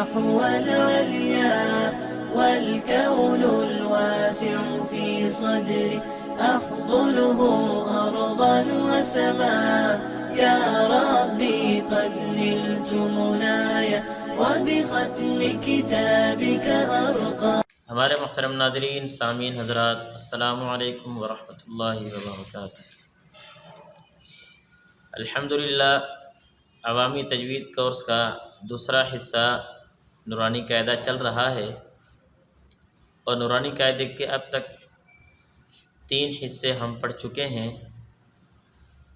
نحو العليا والكون الواسع في صدري أحضنه أرضا وسماء يا ربي قد نلت منايا وبختم كتابك أرقى. ہمارے محترم ناظرین سامعین حضرات، السلام علیکم ورحمۃ اللہ وبرکاتہ۔ الحمدللہ عوامی تجوید کورس کا دوسرا حصہ نورانی قاعدہ چل رہا ہے، اور نورانی قاعدے کے اب تک 3 حصے ہم پڑھ چکے ہیں۔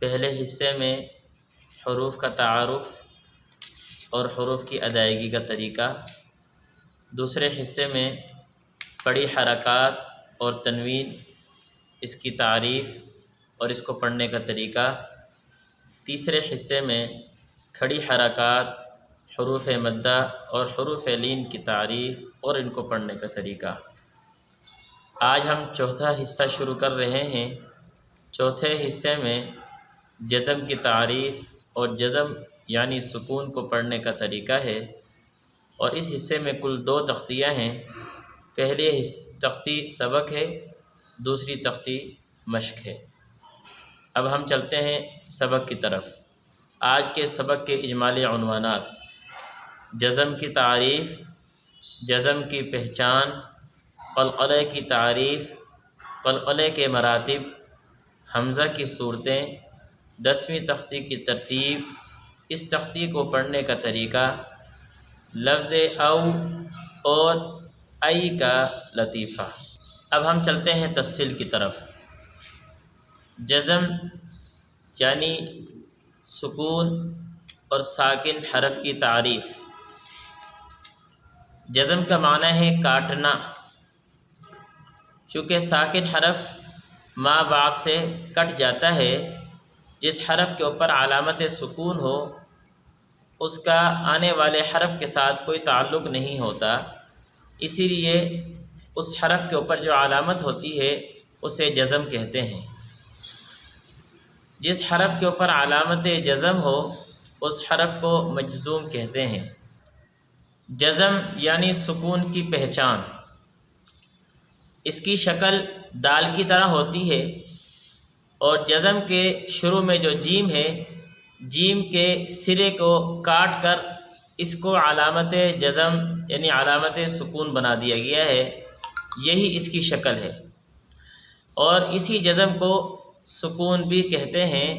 پہلے حصے میں حروف کا تعارف اور حروف کی ادائیگی کا طریقہ، دوسرے حصے میں پڑھی حرکات اور تنوین، اس کی تعریف اور اس کو پڑھنے کا طریقہ، تیسرے حصے میں کھڑی حرکات، حروف مدہ اور حروف لین کی تعریف اور ان کو پڑھنے کا طریقہ۔ آج ہم چوتھا حصہ شروع کر رہے ہیں۔ چوتھے حصے میں جزم کی تعریف اور جزم یعنی سکون کو پڑھنے کا طریقہ ہے، اور اس حصے میں کل 2 تختیاں ہیں۔ پہلی تختی سبق ہے، دوسری تختی مشق ہے۔ اب ہم چلتے ہیں سبق کی طرف۔ آج کے سبق کے اجمالی عنوانات: جزم کی تعریف، جزم کی پہچان، قلقلے کی تعریف، قلقلے کے مراتب، حمزہ کی صورتیں، 10ویں تختی کی ترتیب، اس تختی کو پڑھنے کا طریقہ، لفظ او اور ای کا لطیفہ۔ اب ہم چلتے ہیں تفصیل کی طرف۔ جزم یعنی سکون اور ساکن حرف کی تعریف۔ جزم کا معنی ہے کاٹنا، چونکہ ساکن حرف ما بعد سے کٹ جاتا ہے۔ جس حرف کے اوپر علامت سکون ہو اس کا آنے والے حرف کے ساتھ کوئی تعلق نہیں ہوتا، اسی لیے اس حرف کے اوپر جو علامت ہوتی ہے اسے جزم کہتے ہیں۔ جس حرف کے اوپر علامت جزم ہو اس حرف کو مجزوم کہتے ہیں۔ جزم یعنی سکون کی پہچان۔ اس کی شکل دال کی طرح ہوتی ہے، اور جزم کے شروع میں جو جیم ہے، جیم کے سرے کو کاٹ کر اس کو علامت جزم یعنی علامت سکون بنا دیا گیا ہے۔ یہی اس کی شکل ہے، اور اسی جزم کو سکون بھی کہتے ہیں،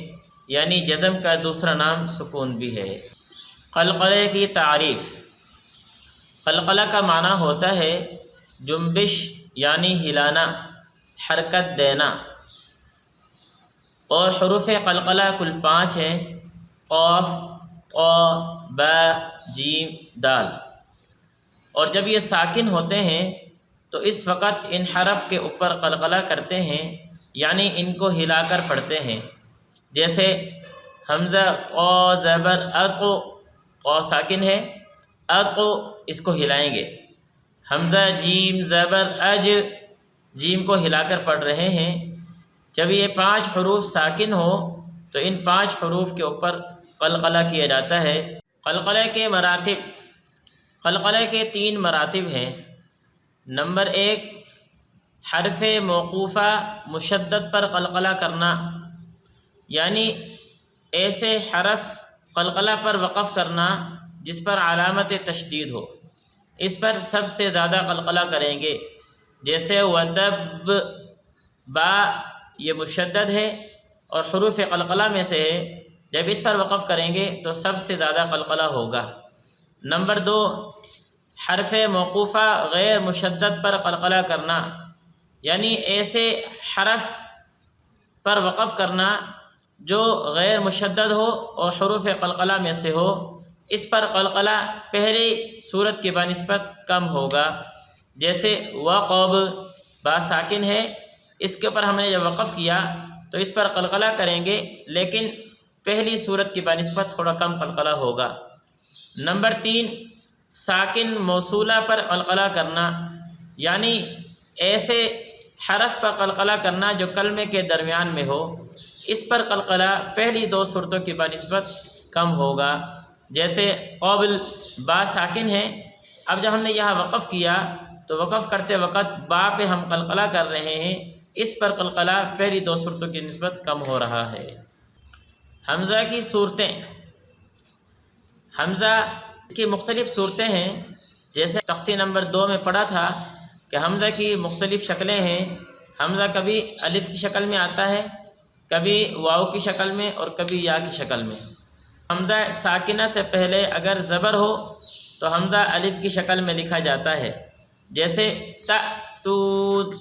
یعنی جزم کا دوسرا نام سکون بھی ہے۔ قلقلے کی تعریف۔ قلقلہ کا معنی ہوتا ہے جنبش یعنی ہلانا، حرکت دینا، اور حروف قلقلہ کل 5 ہیں: قاف، طا، با، جیم، دال۔ اور جب یہ ساکن ہوتے ہیں تو اس وقت ان حرف کے اوپر قلقلہ کرتے ہیں، یعنی ان کو ہلا کر پڑھتے ہیں۔ جیسے حمزہ طا زبر اطو، طا ساکن ہے، اطو اس کو ہلائیں گے۔ حمزہ جیم زبر اج، جیم کو ہلا کر پڑھ رہے ہیں۔ جب یہ 5 حروف ساکن ہو تو ان 5 حروف کے اوپر قلقلہ کیا جاتا ہے۔ قلقلے کے مراتب۔ قلقلے کے 3 مراتب ہیں۔ نمبر 1، حرف موقوفہ مشدد پر قلقلہ کرنا، یعنی ایسے حرف قلقلہ پر وقف کرنا جس پر علامت تشدید ہو، اس پر سب سے زیادہ قلقلہ کریں گے۔ جیسے ودب، با یہ مشدد ہے اور حروف قلقلہ میں سے ہے، جب اس پر وقف کریں گے تو سب سے زیادہ قلقلہ ہوگا۔ نمبر 2، حرف موقوفہ غیر مشدد پر قلقلہ کرنا، یعنی ایسے حرف پر وقف کرنا جو غیر مشدد ہو اور حروف قلقلہ میں سے ہو، اس پر قلقلہ پہلی صورت کی بنسبت کم ہوگا۔ جیسے وقب، با ساکن ہے، اس کے اوپر ہم نے جب وقف کیا تو اس پر قلقلہ کریں گے، لیکن پہلی صورت کی بنسبت تھوڑا کم قلقلہ ہوگا۔ نمبر 3، ساکن موصولہ پر قلقلہ کرنا، یعنی ایسے حرف پر قلقلہ کرنا جو کلمے کے درمیان میں ہو، اس پر قلقلہ پہلی 2 صورتوں کی بنسبت کم ہوگا۔ جیسے قبل، با ساکن ہے، اب جب ہم نے یہاں وقف کیا تو وقف کرتے وقت با پہ ہم قلقلہ کر رہے ہیں، اس پر قلقلہ پہلی دو صورتوں کی نسبت کم ہو رہا ہے۔ حمزہ کی صورتیں، حمزہ کی مختلف صورتیں ہیں، جیسے تختی نمبر 2 میں پڑھا تھا کہ حمزہ کی مختلف شکلیں ہیں۔ حمزہ کبھی الف کی شکل میں آتا ہے، کبھی واو کی شکل میں اور کبھی یا کی شکل میں۔ حمزہ ساکنہ سے پہلے اگر زبر ہو تو حمزہ الف کی شکل میں لکھا جاتا ہے، جیسے تأتون،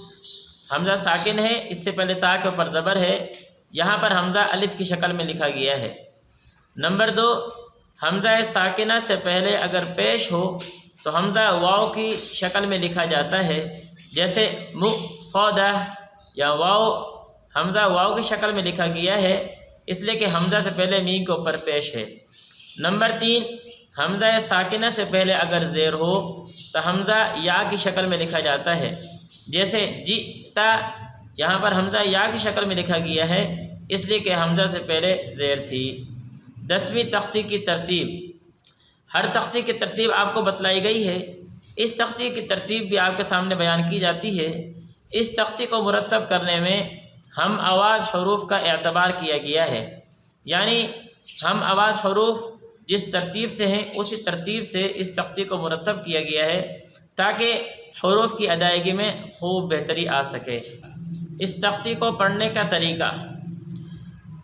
حمزہ ساکن ہے، اس سے پہلے تا کے اوپر زبر ہے، یہاں پر حمزہ الف کی شکل میں لکھا گیا ہے۔ نمبر 2، حمزہ ساکنہ سے پہلے اگر پیش ہو تو حمزہ واو کی شکل میں لکھا جاتا ہے، جیسے مصادہ، یا واو حمزہ واو کی شکل میں لکھا گیا ہے اس لیے کہ حمزہ سے پہلے میم کے اوپر پیش ہے۔ نمبر 3، حمزہ ساکنہ سے پہلے اگر زیر ہو تو حمزہ یا کی شکل میں لکھا جاتا ہے، جیسے جئتا، یہاں پر حمزہ یا کی شکل میں لکھا گیا ہے اس لیے کہ حمزہ سے پہلے زیر تھی۔ 10ویں تختی کی ترتیب، ہر تختی کی ترتیب آپ کو بتلائی گئی ہے، اس تختی کی ترتیب بھی آپ کے سامنے بیان کی جاتی ہے۔ اس تختی کو مرتب کرنے میں ہم آواز حروف کا اعتبار کیا گیا ہے، یعنی ہم آواز حروف جس ترتیب سے ہیں اسی ترتیب سے اس تختی کو مرتب کیا گیا ہے تاکہ حروف کی ادائیگی میں خوب بہتری آ سکے۔ اس تختی کو پڑھنے کا طریقہ،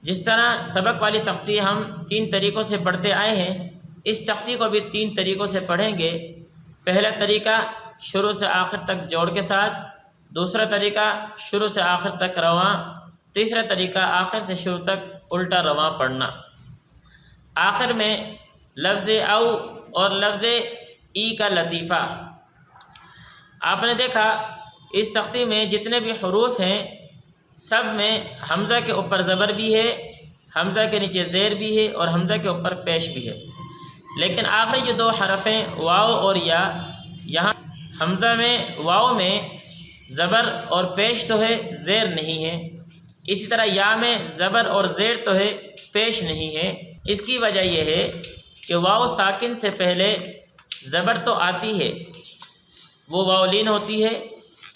جس طرح سبق والی تختی ہم 3 طریقوں سے پڑھتے آئے ہیں، اس تختی کو بھی 3 طریقوں سے پڑھیں گے۔ پہلا طریقہ شروع سے آخر تک جوڑ کے ساتھ، دوسرا طریقہ شروع سے آخر تک رواں، تیسرا طریقہ آخر سے شروع تک الٹا رواں پڑھنا۔ آخر میں لفظ او اور لفظ ای کا لطیفہ، آپ نے دیکھا اس تختی میں جتنے بھی حروف ہیں سب میں حمزہ کے اوپر زبر بھی ہے، حمزہ کے نیچے زیر بھی ہے اور حمزہ کے اوپر پیش بھی ہے، لیکن آخری جو 2 حرف ہیں واو اور یا، یہاں حمزہ میں واو میں زبر اور پیش تو ہے، زیر نہیں ہے، اسی طرح یا میں زبر اور زیر تو ہے، پیش نہیں ہے۔ اس کی وجہ یہ ہے کہ واو ساکن سے پہلے زبر تو آتی ہے، وہ واو لین ہوتی ہے،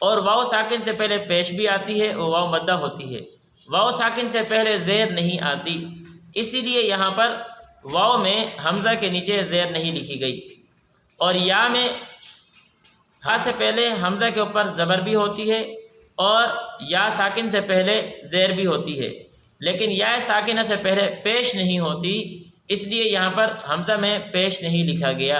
اور واو ساکن سے پہلے پیش بھی آتی ہے، وہ واو مدہ ہوتی ہے۔ واو ساکن سے پہلے زیر نہیں آتی، اسی لیے یہاں پر واو میں حمزہ کے نیچے زیر نہیں لکھی گئی، اور یا میں ہا سے پہلے حمزہ کے اوپر زبر بھی ہوتی ہے اور یا ساکن سے پہلے زیر بھی ہوتی ہے، لیکن یا ساکنہ سے پہلے پیش نہیں ہوتی، اس لیے یہاں پر حمزہ میں پیش نہیں لکھا گیا۔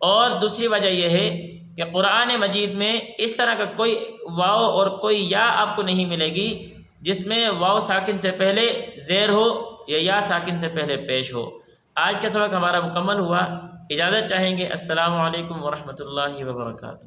اور دوسری وجہ یہ ہے کہ قرآن مجید میں اس طرح کا کوئی واو اور کوئی یا آپ کو نہیں ملے گی جس میں واو ساکن سے پہلے زیر ہو یا ساکن سے پہلے پیش ہو۔ آج کا سبق ہمارا مکمل ہوا، اجازت چاہیں گے۔ السلام علیکم ورحمۃ اللہ وبرکاتہ۔